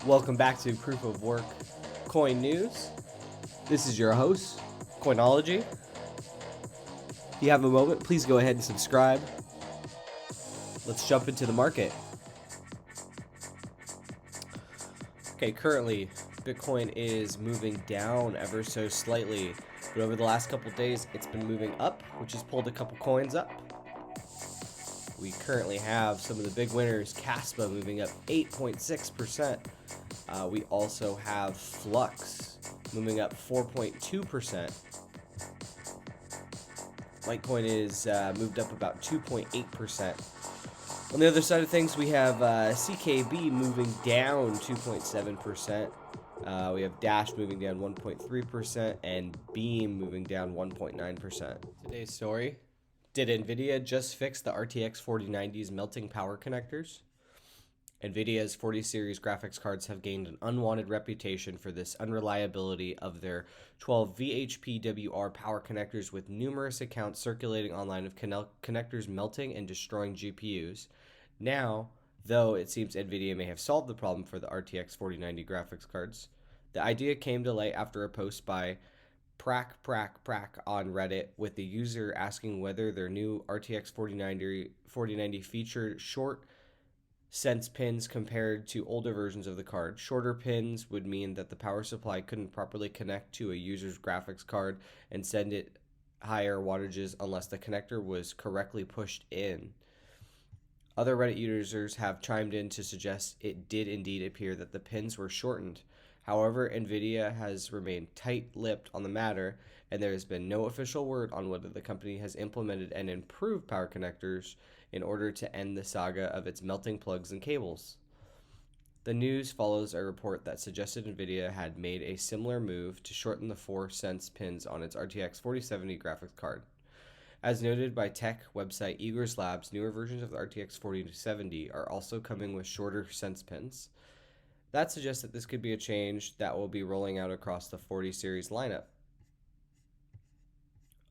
Welcome back to Proof of Work Coin News. This is your host, Coinology. If you have a moment, please go ahead and subscribe. Let's jump into the market. Okay, currently Bitcoin is moving down ever so slightly, but over the last couple of days it's been moving up, which has pulled a couple coins up. We currently have some of the big winners, Caspa moving up 8.6%. We also have Flux moving up 4.2%. Litecoin is moved up about 2.8%. On the other side of things, we have CKB moving down 2.7%. We have Dash moving down 1.3% and Beam moving down 1.9%. Today's story: did Nvidia just fix the RTX 4090's melting power connectors? Nvidia's 40 series graphics cards have gained an unwanted reputation for this unreliability of their 12 VHPWR power connectors, with numerous accounts circulating online of connectors melting and destroying GPUs. Now, though it seems Nvidia may have solved the problem for the RTX 4090 graphics cards, the idea came to light after a post by Prack on Reddit, with the user asking whether their new RTX 4090 featured short sense pins compared to older versions of the card. Shorter pins would mean that the power supply couldn't properly connect to a user's graphics card and send it higher wattages unless the connector was correctly pushed in. Other Reddit users have chimed in to suggest it did indeed appear that the pins were shortened. However, Nvidia has remained tight-lipped on the matter, and there has been no official word on whether the company has implemented and improved power connectors in order to end the saga of its melting plugs and cables. The news follows a report that suggested Nvidia had made a similar move to shorten the 4 sense pins on its RTX 4070 graphics card. As noted by tech website Eagers Labs, newer versions of the RTX 4070 are also coming with shorter sense pins. That suggests that this could be a change that will be rolling out across the 40 series lineup.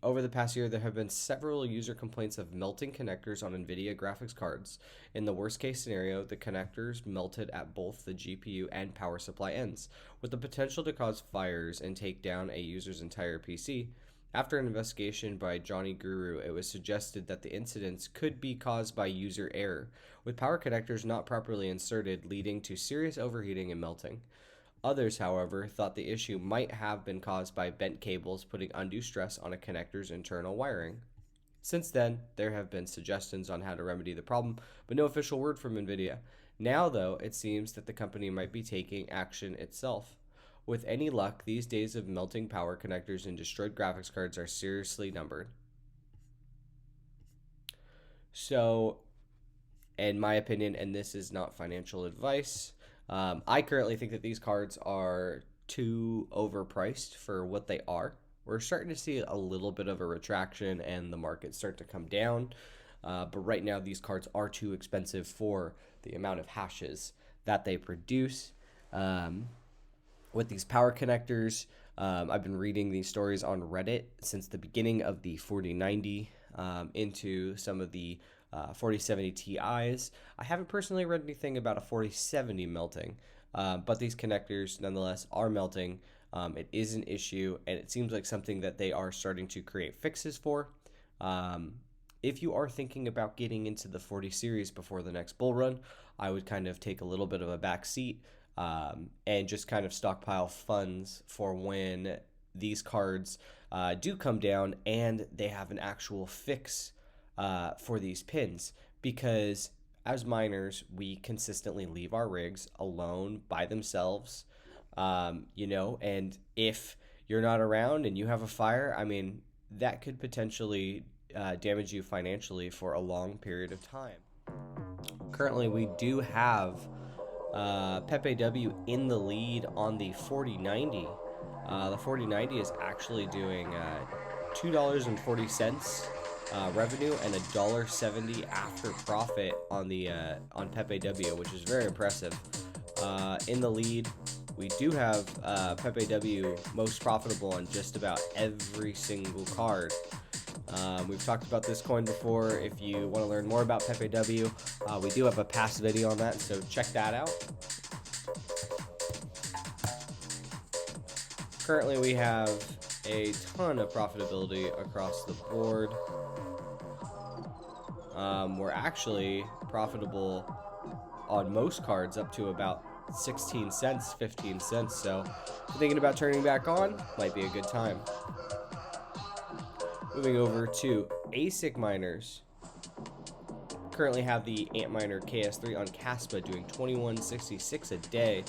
Over the past year, there have been several user complaints of melting connectors on Nvidia graphics cards. In the worst case scenario, the connectors melted at both the GPU and power supply ends, with the potential to cause fires and take down a user's entire PC. After an investigation by Johnny Guru, it was suggested that the incidents could be caused by user error, with power connectors not properly inserted, leading to serious overheating and melting. Others, however, thought the issue might have been caused by bent cables putting undue stress on a connector's internal wiring. Since then, there have been suggestions on how to remedy the problem, but no official word from Nvidia. Now, though, it seems that the company might be taking action itself. With any luck, these days of melting power connectors and destroyed graphics cards are seriously numbered. So, in my opinion, and this is not financial advice, I currently think that these cards are too overpriced for what they are. We're starting to see a little bit of a retraction and the market start to come down. But right now, these cards are too expensive for the amount of hashes that they produce. With these power connectors, I've been reading these stories on Reddit since the beginning of the 4090 into some of the 4070 Ti's. I haven't personally read anything about a 4070 melting, but these connectors nonetheless are melting. It is an issue, and it seems like something that they are starting to create fixes for. If you are thinking about getting into the 40 series before the next bull run, I would kind of take a little bit of a back seat and just kind of stockpile funds for when these cards do come down and they have an actual fix for these pins, because as miners, we consistently leave our rigs alone by themselves, and if you're not around and you have a fire, I mean, that could potentially damage you financially for a long period of time. Currently, we do have POW in the lead on the 4090. The 4090 is actually doing $2.40 revenue and $1.70 after profit on the on POW, which is very impressive. In the lead, we do have POW most profitable on just about every single card. We've talked about this coin before. If you want to learn more about POW, we do have a past video on that, so check that out. Currently, we have a ton of profitability across the board. We're actually profitable on most cards up to about 16 cents, 15 cents. So if you're thinking about turning back on, might be a good time. Moving over to ASIC miners. Currently have the Antminer KS3 on Caspa doing 21.66 a day.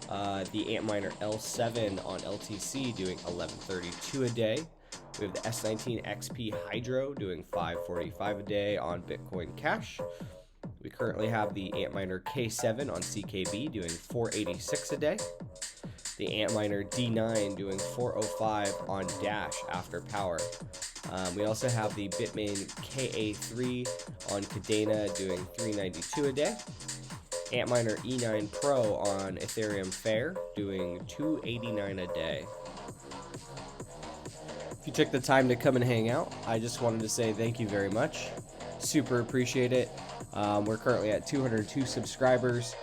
The Antminer L7 on LTC doing 11.32 a day. We have the S19 XP Hydro doing 5.45 a day on Bitcoin Cash. We currently have the Antminer K7 on CKB doing 4.86 a day. The Antminer D9 doing 4.05 on Dash after power. We also have the Bitmain KA3 on Cadena doing 3.92 a day. Antminer E9 Pro on Ethereum Fair doing 2.89 a day. If you took the time to come and hang out, I just wanted to say thank you very much. Super appreciate it. We're currently at 202 subscribers.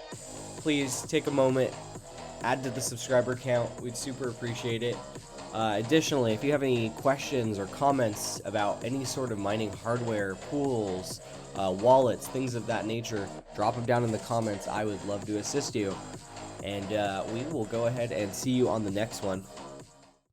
Please take a moment, add to the subscriber count. We'd super appreciate it. Additionally, if you have any questions or comments about any sort of mining hardware, pools, wallets, things of that nature, drop them down in the comments. I would love to assist you. And we will go ahead and see you on the next one.